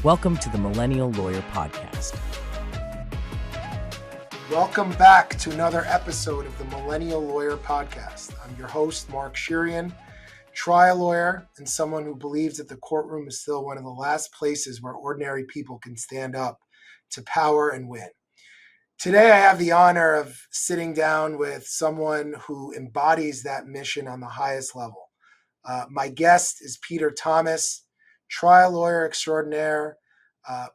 Welcome to the Millennial Lawyer Podcast. Welcome back to another episode of the Millennial Lawyer Podcast. I'm your host, Mark Shirian, trial lawyer and someone who believes that the courtroom is still one of the last places where ordinary people can stand up to power and win. Today, I have the honor of sitting down with someone who embodies that mission on the highest level. My guest is Peter Thomas, trial lawyer extraordinaire,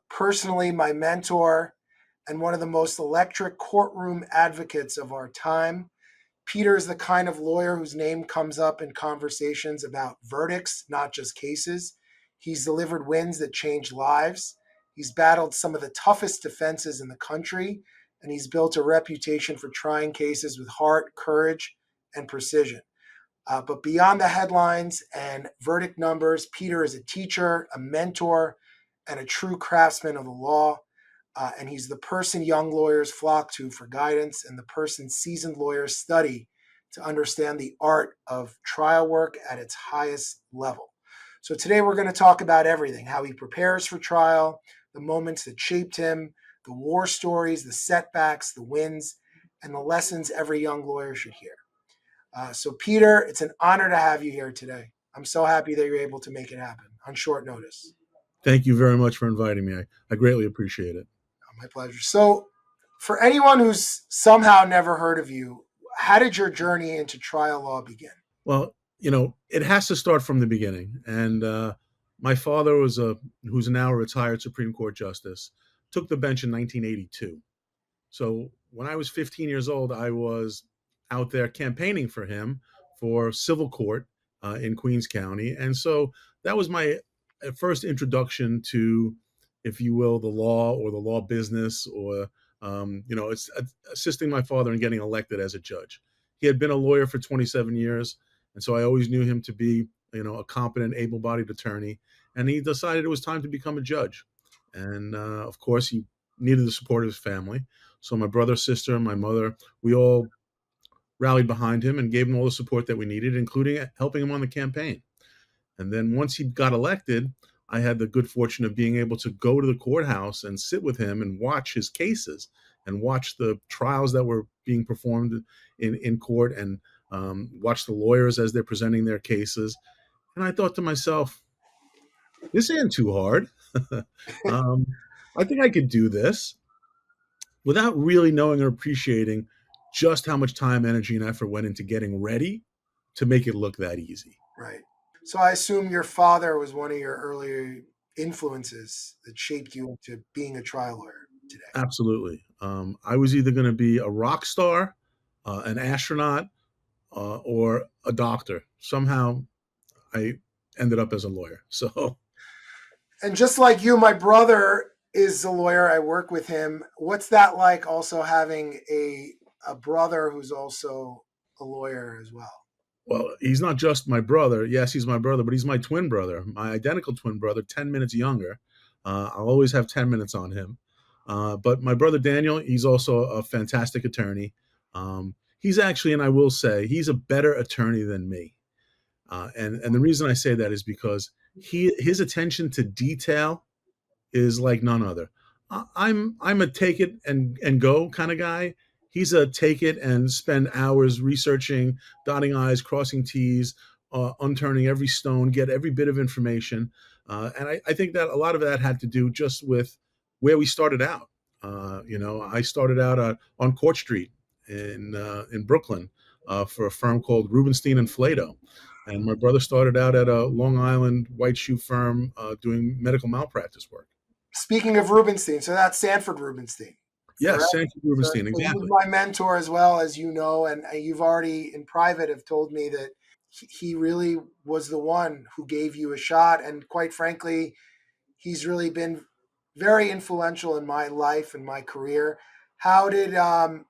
personally my mentor, and one of the most electric courtroom advocates of our time. Peter is the kind of lawyer whose name comes up in conversations about verdicts, not just cases. He's delivered wins that change lives. He's battled some of the toughest defenses in the country, and he's built a reputation for trying cases with heart, courage, and precision. But beyond the headlines and verdict numbers, Peter is a teacher, a mentor, and a true craftsman of the law. And he's the person young lawyers flock to for guidance and the person seasoned lawyers study to understand the art of trial work at its highest level. So today we're going to talk about everything: how he prepares for trial, the moments that shaped him, the war stories, the setbacks, the wins, and the lessons every young lawyer should hear. So Peter, it's an honor to have you here today. I'm so happy that you're able to make it happen on short notice. Thank you very much for inviting me. I greatly appreciate it. My pleasure. So for anyone who's somehow never heard of you, how did your journey into trial law begin? Well, it has to start from the beginning. And my father who's now a retired Supreme Court justice, took the bench in 1982. So when I was 15 years old, I was out there campaigning for him for civil court in Queens County. And so that was my first introduction to, if you will, the law or the law business, or, it's assisting my father in getting elected as a judge. He had been a lawyer for 27 years. And so I always knew him to be, a competent, able-bodied attorney. And he decided it was time to become a judge. And of course, he needed the support of his family. So my brother, sister, and my mother, we all rallied behind him and gave him all the support that we needed, including helping him on the campaign. And then once he got elected, I had the good fortune of being able to go to the courthouse and sit with him and watch his cases and watch the trials that were being performed in court, and watch the lawyers as they're presenting their cases. And I thought to myself, this ain't too hard. I think I could do this, without really knowing or appreciating just how much time, energy, and effort went into getting ready to make it look that easy. Right. So I assume your father was one of your earlier influences that shaped you into being a trial lawyer today. Absolutely. I was either going to be a rock star, an astronaut, or a doctor. Somehow I ended up as a lawyer. So, and just like you, my brother is a lawyer. I work with him. What's that like, also having a brother who's also a lawyer as well? Well, he's not just my brother. Yes, he's my brother, but he's my twin brother, my identical twin brother, 10 minutes younger. I'll always have 10 minutes on him. But my brother Daniel, he's also a fantastic attorney. He's actually, and I will say, he's a better attorney than me. And the reason I say that is because his attention to detail is like none other. I'm a take it and go kind of guy. He's a take it and spend hours researching, dotting I's, crossing T's, unturning every stone, get every bit of information. And I think that a lot of that had to do just with where we started out. I started out on Court Street in Brooklyn for a firm called Rubenstein and Flato. And my brother started out at a Long Island white shoe firm doing medical malpractice work. Speaking of Rubenstein, so that's Sanford Rubenstein. Yes, correct? Sanford Rubenstein, exactly. He's my mentor as well, as you know, and you've already in private have told me that he really was the one who gave you a shot. And quite frankly, he's really been very influential in my life and my career. How did,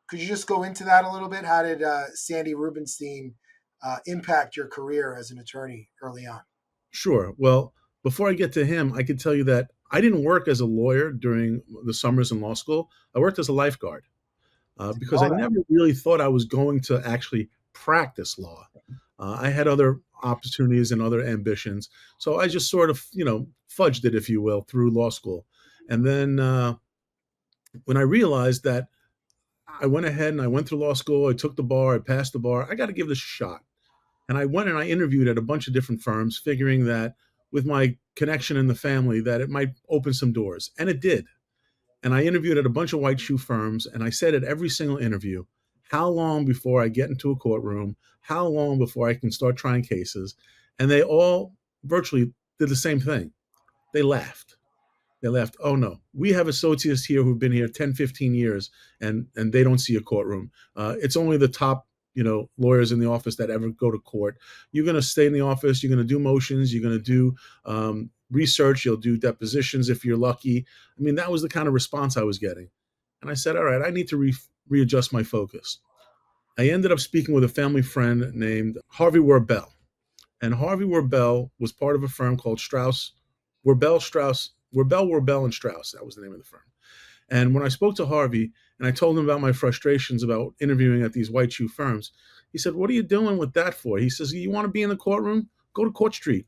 could you just go into that a little bit? How did Sandy Rubenstein impact your career as an attorney early on? Sure. Well, before I get to him, I can tell you that I didn't work as a lawyer during the summers in law school. I worked as a lifeguard because I never really thought I was going to actually practice law. I had other opportunities and other ambitions. So I just sort of, fudged it, if you will, through law school. And then when I realized that, I went ahead and I went through law school, I took the bar, I passed the bar, I got to give this a shot. And I went and I interviewed at a bunch of different firms, figuring that with my connection in the family, that it might open some doors. And it did. And I interviewed at a bunch of white shoe firms. And I said at every single interview, how long before I get into a courtroom? How long before I can start trying cases? And they all virtually did the same thing. They laughed. They laughed. Oh, no, we have associates here who've been here 10, 15 years, and they don't see a courtroom. It's only the top lawyers in the office that ever go to court. You're going to stay in the office. You're going to do motions. You're going to do research. You'll do depositions if you're lucky. I mean, that was the kind of response I was getting. And I said, all right, I need to readjust my focus. I ended up speaking with a family friend named Harvey Werbel. And Harvey Werbel was part of a firm called Werbel, and Strauss. That was the name of the firm. And when I spoke to Harvey and I told him about my frustrations about interviewing at these white shoe firms, he said, what are you doing with that for? He says, you want to be in the courtroom? Go to Court Street.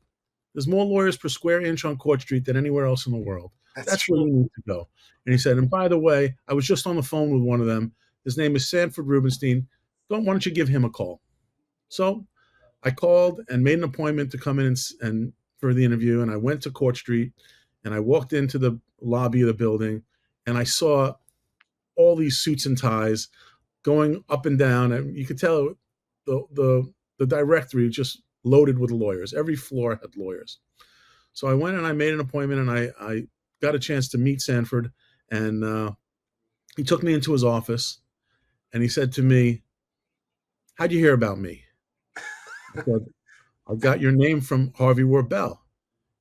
There's more lawyers per square inch on Court Street than anywhere else in the world. That's where you need to go. And he said, and by the way, I was just on the phone with one of them. His name is Sanford Rubenstein. Why don't you give him a call? So I called and made an appointment to come in and for the interview. And I went to Court Street and I walked into the lobby of the building and I saw all these suits and ties going up and down. And you could tell the directory just loaded with lawyers. Every floor had lawyers. So I went and I made an appointment and I got a chance to meet Sanford. And he took me into his office and he said to me, how'd you hear about me? I said, I got your name from Harvey Werbel.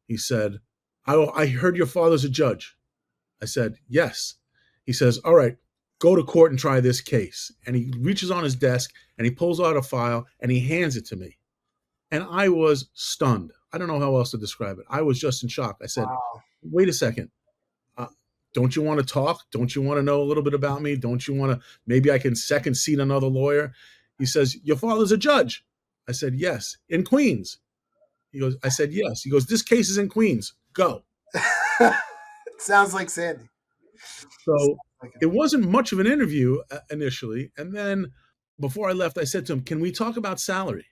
He said, I heard your father's a judge. I said, yes. He says, all right, go to court and try this case. And he reaches on his desk and he pulls out a file and he hands it to me. And I was stunned. I don't know how else to describe it. I was just in shock. I said, wow. Wait a second. Don't you want to talk? Don't you want to know a little bit about me? Don't you want to, maybe I can second seat another lawyer? He says, your father's a judge. I said, yes. In Queens. I said, yes. He goes, this case is in Queens. Go. Sounds like Sandy. So it wasn't much of an interview initially. And then before I left, I said to him, can we talk about salary?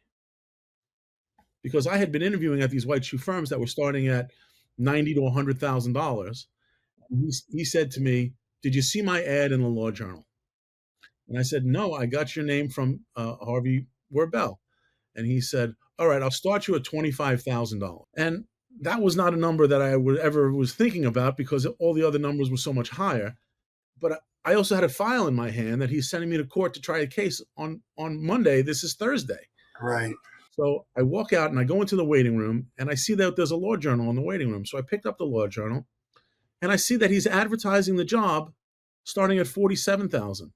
Because I had been interviewing at these white shoe firms that were starting at $90,000 to $100,000. He said to me, did you see my ad in the Law Journal? And I said, no, I got your name from Harvey Werbel. And he said, all right, I'll start you at $25,000. And that was not a number that I would ever was thinking about because all the other numbers were so much higher. But I also had a file in my hand that he's sending me to court to try a case on Monday. This is Thursday. Right. So I walk out and I go into the waiting room and I see that there's a Law Journal in the waiting room. So I picked up the Law Journal and I see that he's advertising the job starting at $47,000.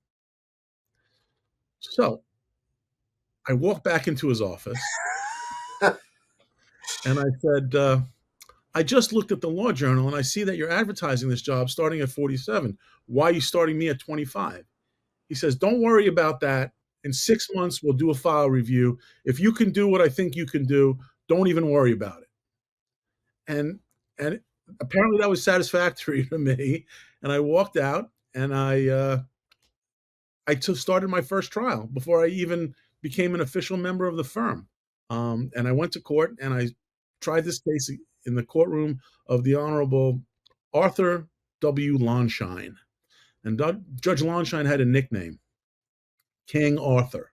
So I walk back into his office and I said, I just looked at the Law Journal and I see that you're advertising this job starting at 47. Why are you starting me at 25? He says, don't worry about that. In 6 months, we'll do a file review. If you can do what I think you can do, don't even worry about it. And apparently that was satisfactory to me. And I walked out and I started my first trial before I even became an official member of the firm. And I went to court and I tried this case in the courtroom of the Honorable Arthur W. Lonshine. And Judge Lonshine had a nickname, King Arthur.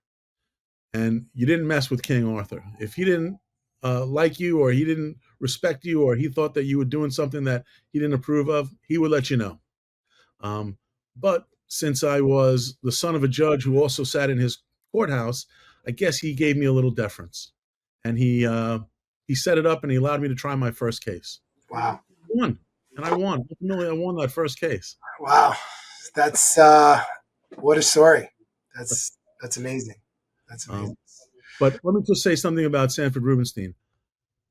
And you didn't mess with King Arthur. If he didn't like you or he didn't respect you or he thought that you were doing something that he didn't approve of, he would let you know. But since I was the son of a judge who also sat in his courthouse, I guess he gave me a little deference. And he set it up and he allowed me to try my first case. Wow. I won. And I won. Ultimately, I won that first case. Wow. That's what a story. That's amazing. That's amazing. But let me just say something about Sanford Rubenstein.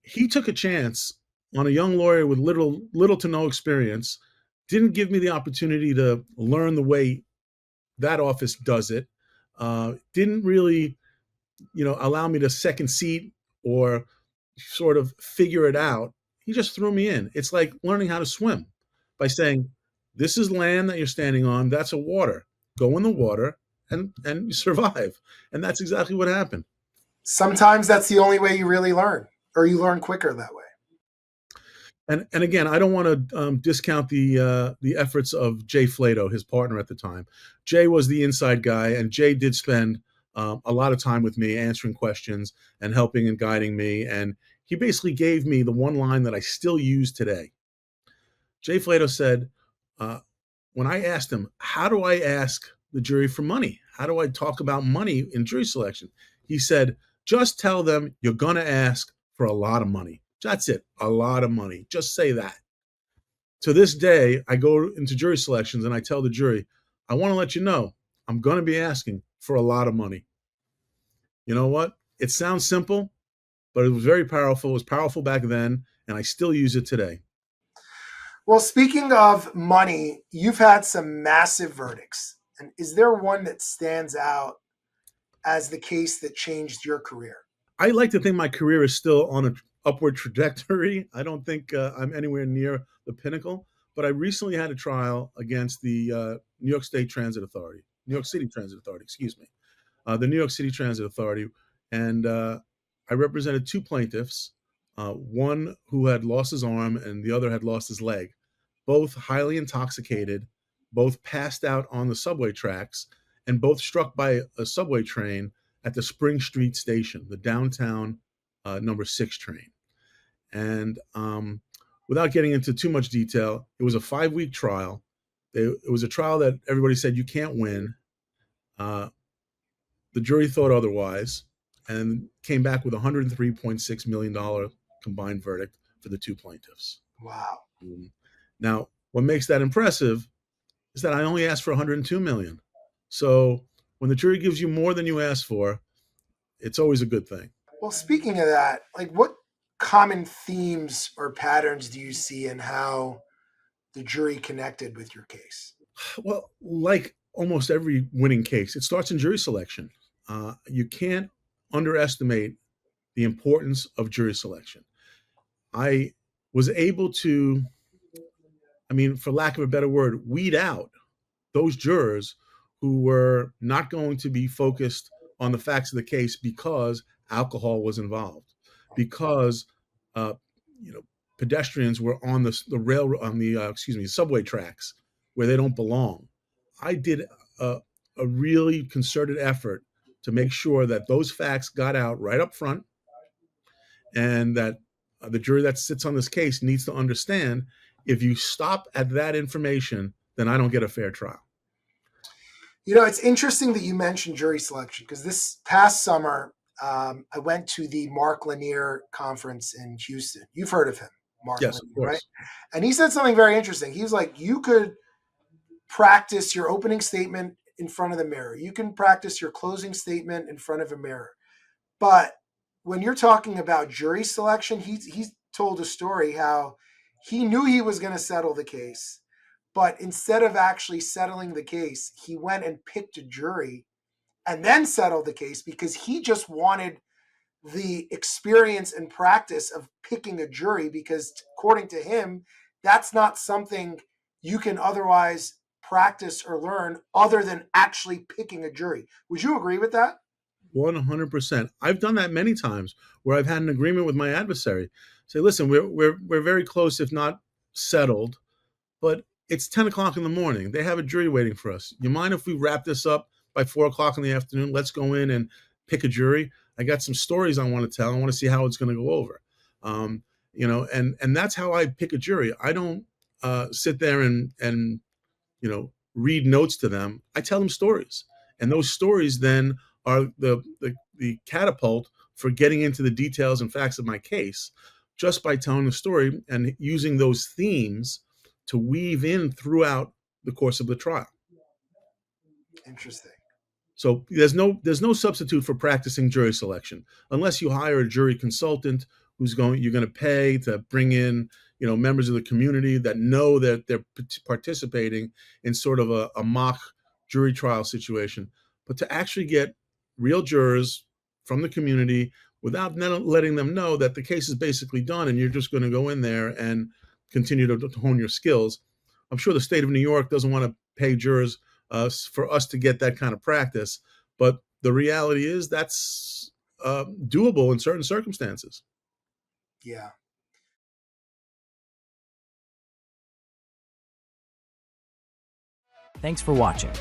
He took a chance on a young lawyer with little to no experience, didn't give me the opportunity to learn the way that office does it, didn't really, allow me to second seat or sort of figure it out, he just threw me in. It's like learning how to swim by saying, this is land that you're standing on. That's a water. Go in the water and you survive. And that's exactly what happened. Sometimes that's the only way you really learn, or you learn quicker that way. And again, I don't want to discount the efforts of Jay Flato, his partner at the time. Jay was the inside guy, and Jay did spend a lot of time with me answering questions and helping and guiding me. And he basically gave me the one line that I still use today. Jay Flato said, when I asked him, how do I ask the jury for money? How do I talk about money in jury selection? He said, just tell them you're going to ask for a lot of money. That's it, a lot of money. Just say that. To this day, I go into jury selections and I tell the jury, I want to let you know, I'm going to be asking for a lot of money. You know what? It sounds simple, but it was very powerful. It was powerful back then, and I still use it today. Well, speaking of money, you've had some massive verdicts. And is there one that stands out as the case that changed your career? I like to think my career is still on an upward trajectory. I don't think I'm anywhere near the pinnacle, but I recently had a trial against the New York City Transit Authority, the New York City Transit Authority. And I represented two plaintiffs, one who had lost his arm and the other had lost his leg, both highly intoxicated, both passed out on the subway tracks, and both struck by a subway train at the Spring Street station, the downtown number 6 train. And without getting into too much detail, it was a 5-week trial. It was a trial that everybody said you can't win. The jury thought otherwise and came back with $103.6 million combined verdict for the two plaintiffs. Wow. Now, what makes that impressive is that I only asked for $102 million. So when the jury gives you more than you asked for, it's always a good thing. Well, speaking of that, like what common themes or patterns do you see in how the jury connected with your case? Well, like almost every winning case, it starts in jury selection. You can't underestimate the importance of jury selection. I was able to, for lack of a better word, weed out those jurors who were not going to be focused on the facts of the case because alcohol was involved, because pedestrians were on the subway tracks where they don't belong. I did a really concerted effort to make sure that those facts got out right up front, and that the jury that sits on this case needs to understand, if you stop at that information, then I don't get a fair trial. It's interesting that you mentioned jury selection, because this past summer, I went to the Mark Lanier conference in Houston. You've heard of him, Mark Yes, Lanier, of course. right? And he said something very interesting. He was like, you could practice your opening statement in front of the mirror. You can practice your closing statement in front of a mirror. But when you're talking about jury selection, he told a story how he knew he was going to settle the case, but instead of actually settling the case, he went and picked a jury and then settled the case, because he just wanted the experience and practice of picking a jury, because according to him, that's not something you can otherwise practice or learn other than actually picking a jury. Would you agree with that? 100%. I've done that many times where I've had an agreement with my adversary. Say, listen, we're very close, if not settled, but it's 10 o'clock in the morning. They have a jury waiting for us. You mind if we wrap this up by 4 o'clock in the afternoon? Let's go in and pick a jury. I got some stories I want to tell. I want to see how it's going to go over. And that's how I pick a jury. I don't sit there and read notes to them. I tell them stories, and those stories then are the catapult for getting into the details and facts of my case, just by telling the story and using those themes to weave in throughout the course of the trial. Interesting. So there's no substitute for practicing jury selection, unless you hire a jury consultant you're going to pay to bring in members of the community that know that they're participating in sort of a mock jury trial situation. But to actually get real jurors from the community without letting them know that the case is basically done and you're just going to go in there and continue to hone your skills. I'm sure the state of New York doesn't want to pay jurors for us to get that kind of practice, but the reality is that's doable in certain circumstances. Yeah. Thanks for watching.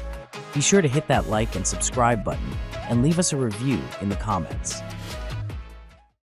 Be sure to hit that like and subscribe button and leave us a review in the comments.